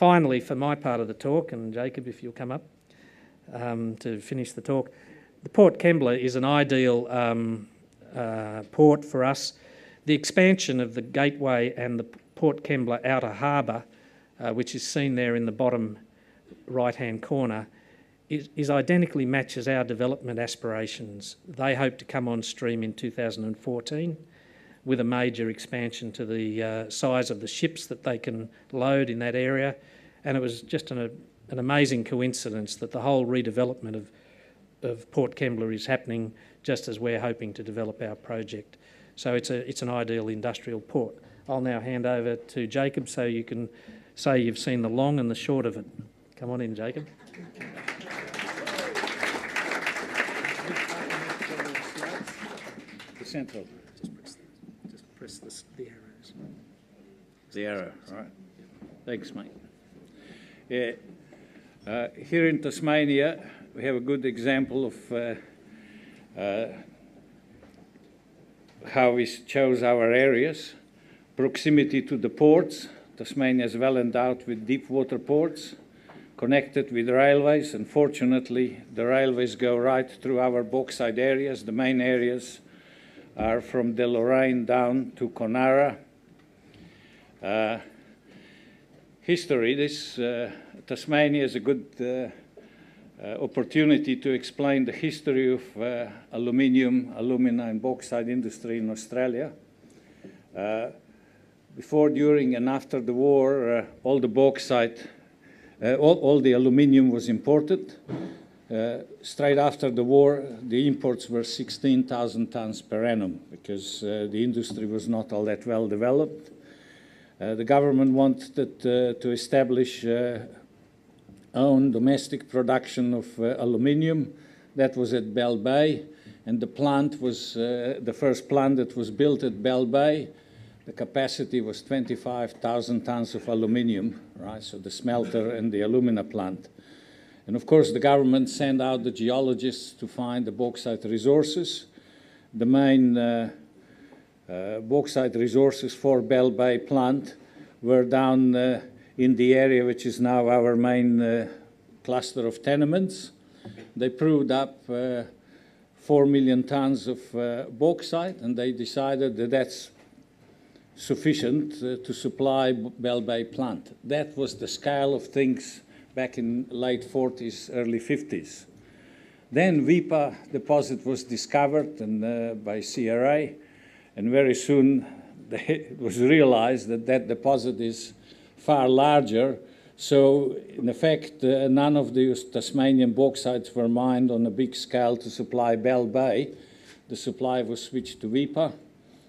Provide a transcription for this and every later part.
finally, for my part of the talk, and Jacob, if you'll come up to finish the talk, the Port Kembla is an ideal port for us. The expansion of the gateway and the Port Kembla outer harbour, which is seen there in the bottom right-hand corner, is identically matches our development aspirations. They hope to come on stream in 2014 with a major expansion to the size of the ships that they can load in that area. And it was just an amazing coincidence that the whole redevelopment of Port Kembla is happening just as we're hoping to develop our project. So it's an ideal industrial port. I'll now hand over to Jacob so you can say you've seen the long and the short of it. Come on in, Jacob. The central. Just press the arrows. The arrow, right. Thanks, mate. Yeah. Here in Tasmania, we have a good example of how we chose our areas. Proximity to the ports. Tasmania is well endowed with deep water ports, connected with railways, and fortunately the railways go right through our bauxite areas. The main areas are from the Lorraine down to Conara. History, Tasmania is a good opportunity to explain the history of aluminium, alumina and bauxite industry in Australia. Before, during and after the war, all the bauxite, all the aluminium was imported. Straight after the war, the imports were 16,000 tons per annum because the industry was not all that well developed. The government wanted to establish own domestic production of aluminium. That was at Bell Bay, and the plant was the first plant that was built at Bell Bay. The capacity was 25,000 tons of aluminium, right? So the smelter and the alumina plant. And of course, the government sent out the geologists to find the bauxite resources. The main bauxite resources for Bell Bay plant were down in the area which is now our main cluster of tenements. They proved up 4 million tons of bauxite, and they decided that that's sufficient to supply Bell Bay plant. That was the scale of things back in late 40s, early 50s. Then Vipa deposit was discovered by CRA, and very soon it was realized that that deposit is far larger. So in effect, none of the Tasmanian bauxites were mined on a big scale to supply Bell Bay. The supply was switched to Vipa,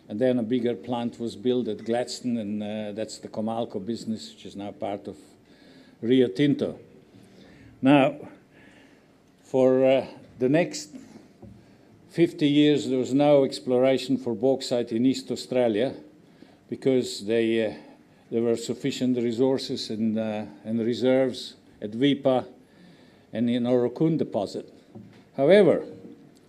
and then a bigger plant was built at Gladstone, and that's the Comalco business, which is now part of Rio Tinto. Now, for the next 50 years, there was no exploration for bauxite in East Australia because there were sufficient resources and reserves at Vipa and in Orocoon deposit. However,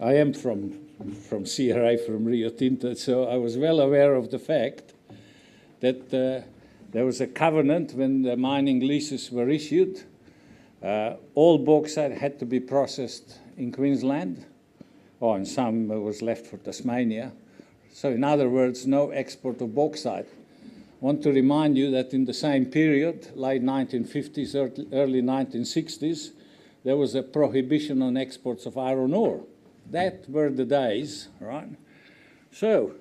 I am from CRA, from Rio Tinto, so I was well aware of the fact that there was a covenant when the mining leases were issued. All bauxite had to be processed in Queensland, and some was left for Tasmania. So in other words, no export of bauxite. I want to remind you that in the same period, late 1950s, early 1960s, there was a prohibition on exports of iron ore. That were the days, right? So,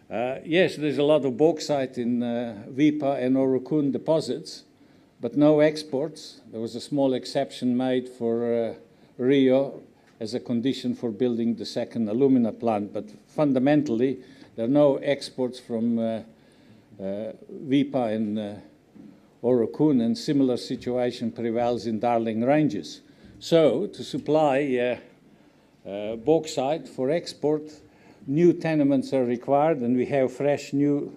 yes, there's a lot of bauxite in Vipa and Orocoon deposits, but no exports. There was a small exception made for Rio as a condition for building the second alumina plant, but fundamentally, there are no exports from Vipa and Orocoon, and similar situation prevails in Darling Ranges. So, to supply bauxite for export, new tenements are required, and we have fresh new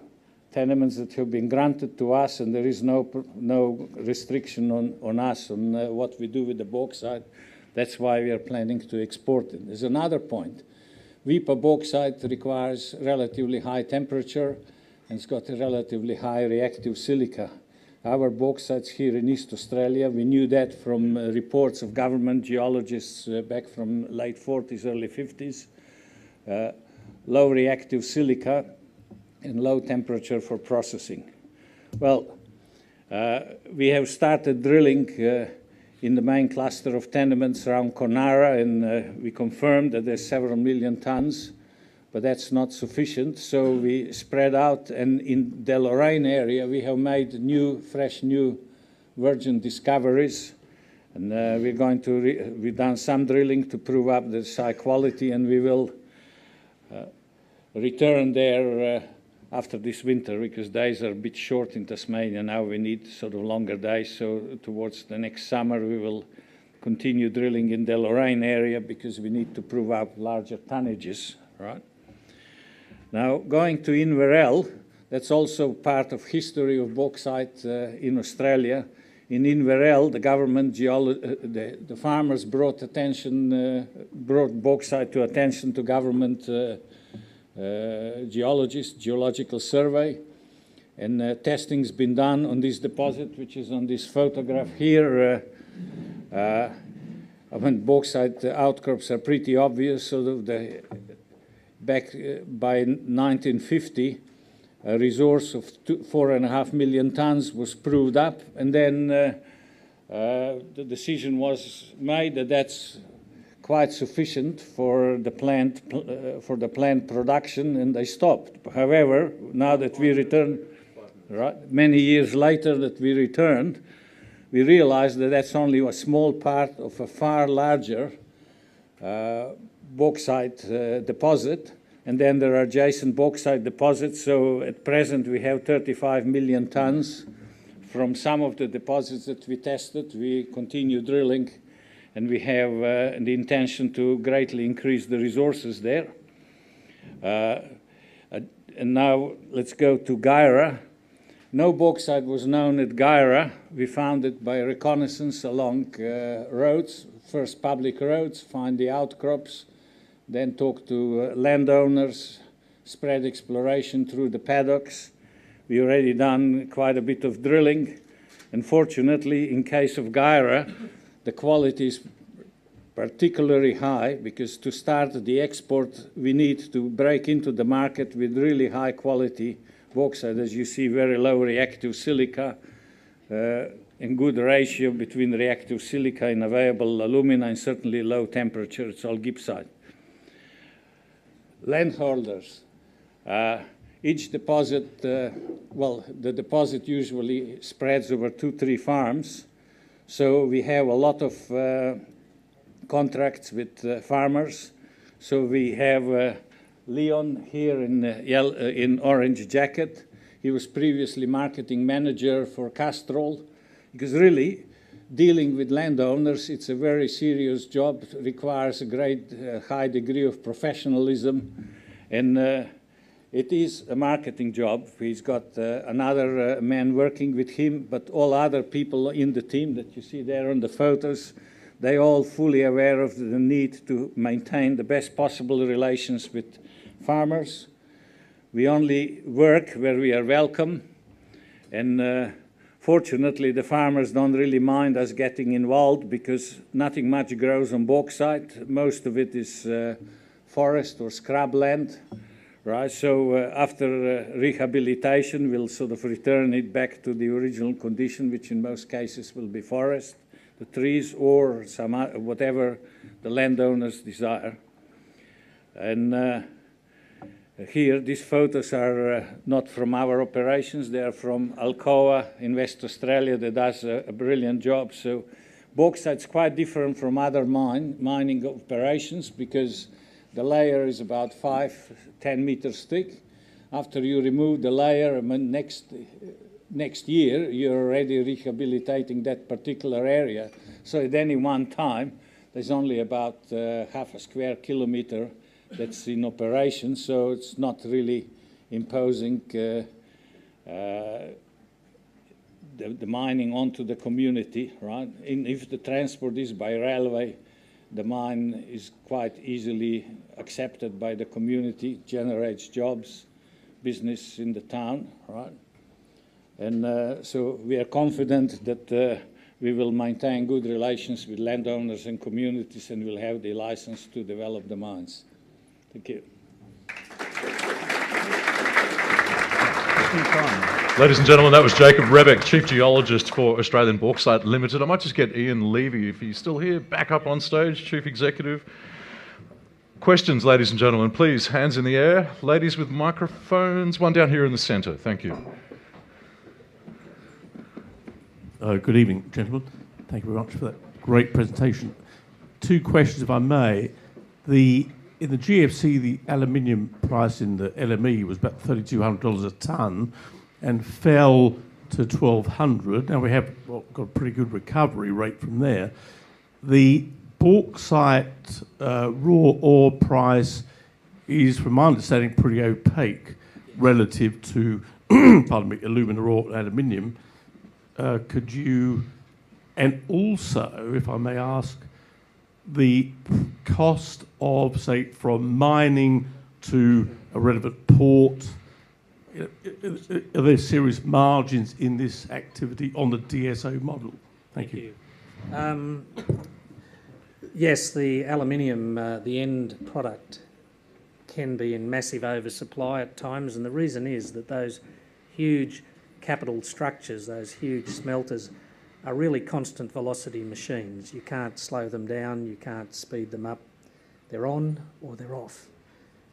tenements that have been granted to us, and there is no restriction on us on what we do with the bauxite. That's why we are planning to export it. There's another point. Vipa bauxite requires relatively high temperature, and it's got a relatively high reactive silica. our bauxites here in East Australia. We knew that from reports of government geologists back from late 40s, early 50s. Low reactive silica and low temperature for processing. Well, we have started drilling in the main cluster of tenements around Conara, and we confirmed that there's several million tons, but that's not sufficient. So we spread out, and in the Lorraine area, we have made fresh new virgin discoveries. And we've done some drilling to prove up this high quality, and we will return there after this winter, because days are a bit short in Tasmania. Now we need sort of longer days, so towards the next summer we will continue drilling in the Lorraine area, because we need to prove up larger tonnages, right? Now, going to Inverell, that's also part of history of bauxite in Australia. In Inverell, the government the farmers brought bauxite to attention to government geological survey, and testing's been done on this deposit, which is on this photograph here. When bauxite outcrops are pretty obvious, so back by 1950, a resource of 4.5 million tons was proved up, and then the decision was made that that's quite sufficient for the plant production, and they stopped. However, now that we return, right, many years later that we returned, we realized that that's only a small part of a far larger bauxite deposit, and then there are adjacent bauxite deposits. So at present we have 35 million tons from some of the deposits that we tested. We continue drilling, and we have the intention to greatly increase the resources there. And now let's go to Gyra. No bauxite was known at Gyra. We found it by reconnaissance along roads, first public roads, find the outcrops, then talk to landowners, spread exploration through the paddocks. We already done quite a bit of drilling. Unfortunately, in case of Gyra, the quality is particularly high, because to start the export, we need to break into the market with really high quality bauxite. As you see, very low reactive silica, and good ratio between reactive silica and available alumina, and certainly low temperature. It's all gibbsite. Landholders. Each deposit, the deposit usually spreads over 2-3 farms. So we have a lot of contracts with farmers. So we have Leon here in orange jacket. He was previously marketing manager for Castrol, because really dealing with landowners, it's a very serious job. It requires a great high degree of professionalism, and it is a marketing job. He's got another man working with him, but all other people in the team that you see there on the photos, they're all fully aware of the need to maintain the best possible relations with farmers. We only work where we are welcome, and fortunately the farmers don't really mind us getting involved, because nothing much grows on bauxite. Most of it is forest or scrub land. Right, so after rehabilitation, we'll sort of return it back to the original condition, which in most cases will be forest, the trees, or some whatever the landowners desire. And here, these photos are not from our operations. They are from Alcoa in West Australia that does a brilliant job. So bauxite's quite different from other mining operations, because the layer is about 5-10 meters thick. After you remove the layer, next year, you're already rehabilitating that particular area. So at any one time, there's only about half a square kilometer that's in operation. So it's not really imposing the mining onto the community, right? If the transport is by railway, the mine is quite easily accepted by the community, generates jobs, business in the town, right? And so we are confident that we will maintain good relations with landowners and communities, and will have the license to develop the mines. Thank you. Ladies and gentlemen, that was Jacob Rebek, Chief Geologist for Australian Bauxite Limited. I might just get Ian Levy, if he's still here, back up on stage, Chief Executive. Questions, ladies and gentlemen, please, hands in the air. Ladies with microphones, one down here in the centre. Thank you. Good evening, gentlemen. Thank you very much for that great presentation. Two questions, if I may. In the GFC, the aluminium price in the LME was about $3,200 a tonne and fell to $1,200. Now we have got a pretty good recovery rate from there. The bauxite raw ore price is, from my understanding, pretty opaque relative to, pardon me, alumina or aluminium. Could you, and also, if I may ask, the cost of, say, from mining to a relevant port, are there serious margins in this activity on the DSO model? Thank you. Yes, the aluminium, the end product, can be in massive oversupply at times, and the reason is that those huge capital structures, those huge smelters, are really constant velocity machines. You can't slow them down, you can't speed them up. They're on or they're off.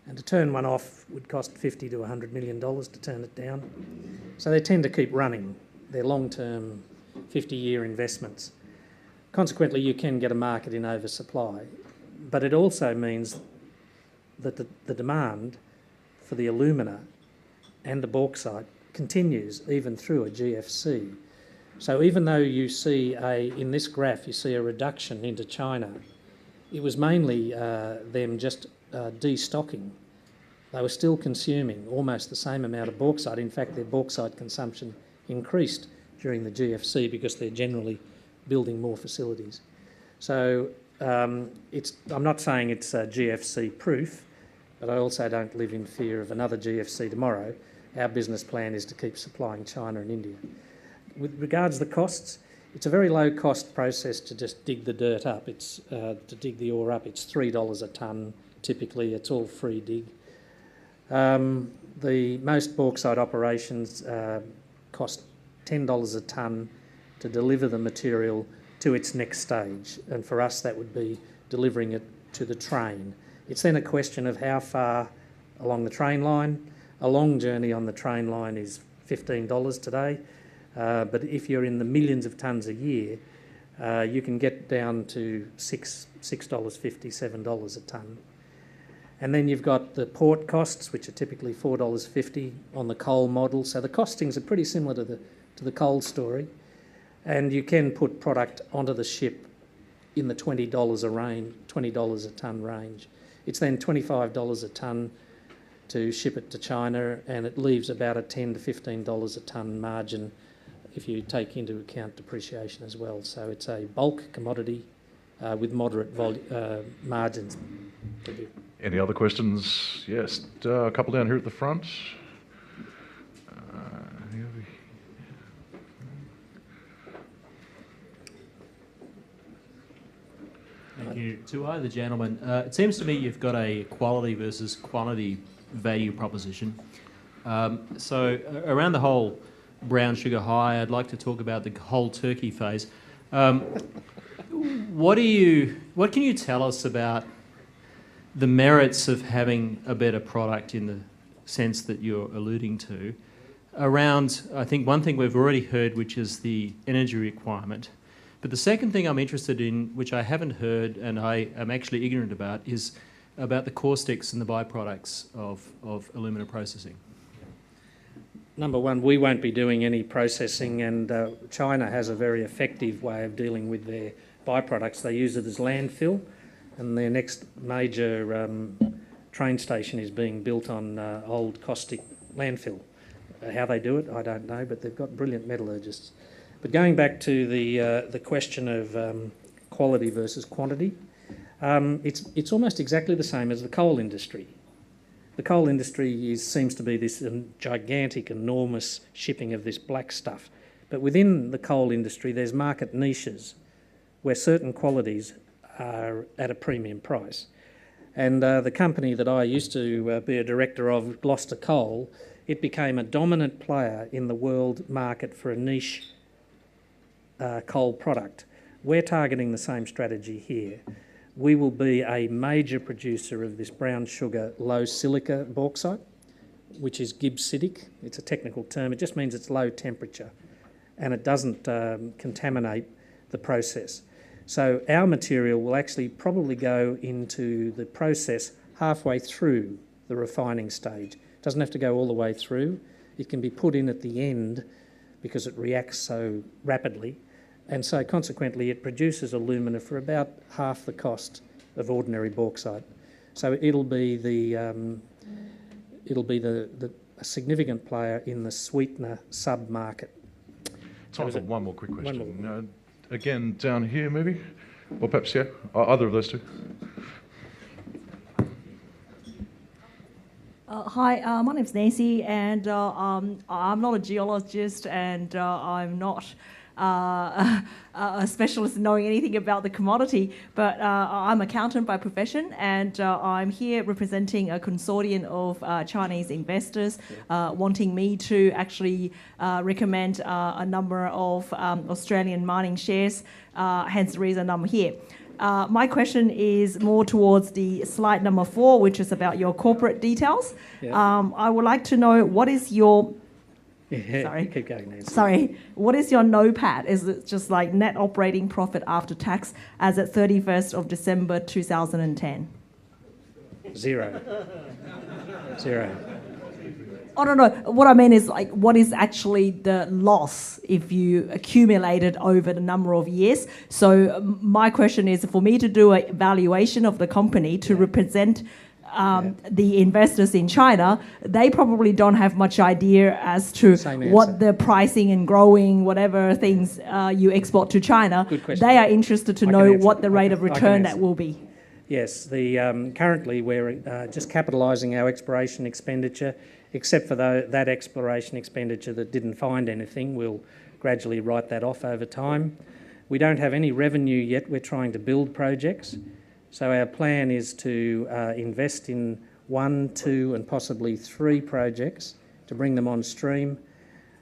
And to turn one off would cost $50 to $100 million to turn it down. So they tend to keep running. They're long-term, 50-year investments. Consequently, you can get a market in oversupply. But it also means that the demand for the alumina and the bauxite continues even through a GFC. So even though you see in this graph, you see a reduction into China, it was mainly them just destocking. They were still consuming almost the same amount of bauxite. In fact, their bauxite consumption increased during the GFC because they're generally building more facilities. So I'm not saying it's GFC proof, but I also don't live in fear of another GFC tomorrow. Our business plan is to keep supplying China and India. With regards to the costs, it's a very low-cost process to just dig the dirt up. It's to dig the ore up. It's $3 a tonne. Typically, it's all free dig. The most bauxite operations cost $10 a tonne to deliver the material to its next stage, and for us that would be delivering it to the train. It's then a question of how far along the train line. A long journey on the train line is $15 today. But if you're in the millions of tonnes a year, you can get down to $6.50, $7 a tonne. And then you've got the port costs, which are typically $4.50 on the coal model. So the costings are pretty similar to the coal story. And you can put product onto the ship in the $20 a tonne range. It's then $25 a tonne to ship it to China, and it leaves about a $10 to $15 a tonne margin if you take into account depreciation as well. So it's a bulk commodity with moderate margins. Any other questions? Yes, a couple down here at the front. Thank you. To either gentleman, it seems to me you've got a quality versus quantity value proposition. So around the whole brown sugar high, I'd like to talk about the whole turkey phase. What can you tell us about the merits of having a better product in the sense that you're alluding to? Around, I think one thing we've already heard, which is the energy requirement. But the second thing I'm interested in, which I haven't heard and I am actually ignorant about, is about the caustics and the byproducts of alumina processing. Number one, we won't be doing any processing, and China has a very effective way of dealing with their byproducts. They use it as landfill, and their next major train station is being built on old caustic landfill. How they do it, I don't know, but they've got brilliant metallurgists. But going back to the question of quality versus quantity, it's almost exactly the same as the coal industry. The coal industry seems to be this gigantic, enormous shipping of this black stuff. But within the coal industry, there's market niches where certain qualities are at a premium price. And the company that I used to be a director of, Gloucester Coal, it became a dominant player in the world market for a niche coal product. We're targeting the same strategy here. We will be a major producer of this brown sugar, low silica bauxite, which is gibbsitic. It's a technical term. It just means it's low temperature and it doesn't contaminate the process. So our material will actually probably go into the process halfway through the refining stage. It doesn't have to go all the way through. It can be put in at the end because it reacts so rapidly. And so consequently it produces alumina for about half the cost of ordinary bauxite. So it'll be a significant player in the sweetener sub-market. Time for one more quick question. Again, down here maybe? Or perhaps, yeah, either of those two. Hi, my name's Nancy, and I'm not a geologist, and I'm not a specialist in knowing anything about the commodity, but I'm an accountant by profession, and I'm here representing a consortium of Chinese investors wanting me to actually recommend a number of Australian mining shares, hence the reason I'm here. My question is more towards the slide number 4, which is about your corporate details. Yeah. I would like to know what is your... Sorry. Keep going, Nancy. Sorry. What is your NOPAT? Is it just like net operating profit after tax as at 31st of December 2010? Zero. Oh, no. What I mean is, like, what is actually the loss if you accumulate it over the number of years? So my question is, for me to do a valuation of the company to represent the investors in China, they probably don't have much idea as to what the pricing and growing, whatever things you export to China. Good question. They are interested to know what the rate of return that will be. Yes, currently we're just capitalising our exploration expenditure, except for that exploration expenditure that didn't find anything. We'll gradually write that off over time. We don't have any revenue yet. We're trying to build projects. So our plan is to invest in 1, 2 and possibly 3 projects to bring them on stream.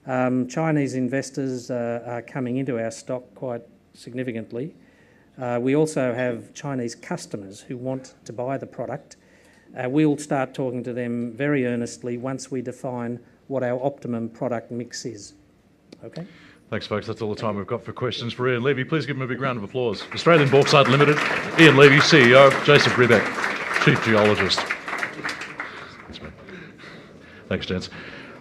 Chinese investors are coming into our stock quite significantly. We also have Chinese customers who want to buy the product. We'll start talking to them very earnestly once we define what our optimum product mix is. Okay? Thanks, folks. That's all the time we've got for questions for Ian Levy. Please give him a big round of applause. Australian Bauxite Limited, Ian Levy, CEO, Jason Rebek, Chief Geologist. Thanks, gents.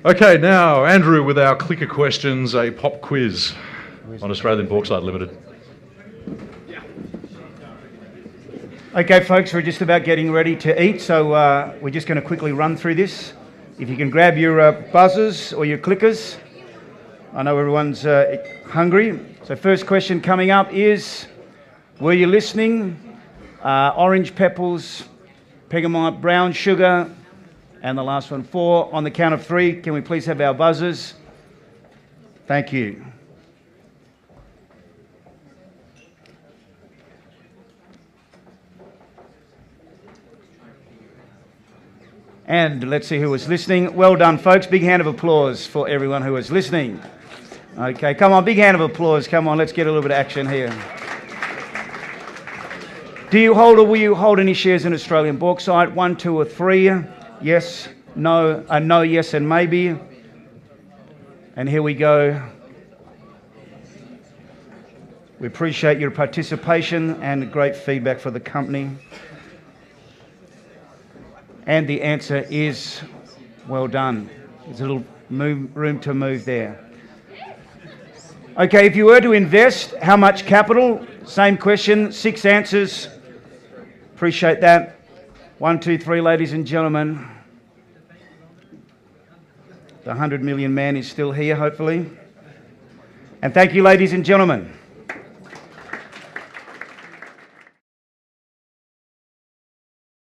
Okay, now, Andrew, with our clicker questions, a pop quiz on Australian Bauxite Limited. Okay, folks, we're just about getting ready to eat, so we're just going to quickly run through this. If you can grab your buzzers or your clickers. I know everyone's hungry. So first question coming up is, were you listening? Orange pebbles, Peggamite brown sugar, and the last one 4. On the count of 3, can we please have our buzzers? Thank you. And let's see who was listening. Well done, folks. Big hand of applause for everyone who was listening. Okay, come on, big hand of applause. Come on, let's get a little bit of action here. Do you hold or will you hold any shares in Australian Bauxite? 1, 2 or 3? Yes, no, no, yes and maybe. And here we go. We appreciate your participation and great feedback for the company. And the answer is well done. There's a little room to move there. Okay, if you were to invest, how much capital? Same question, 6 answers. Appreciate that. 1, 2, 3, ladies and gentlemen. The 100 million man is still here, hopefully. And thank you, ladies and gentlemen.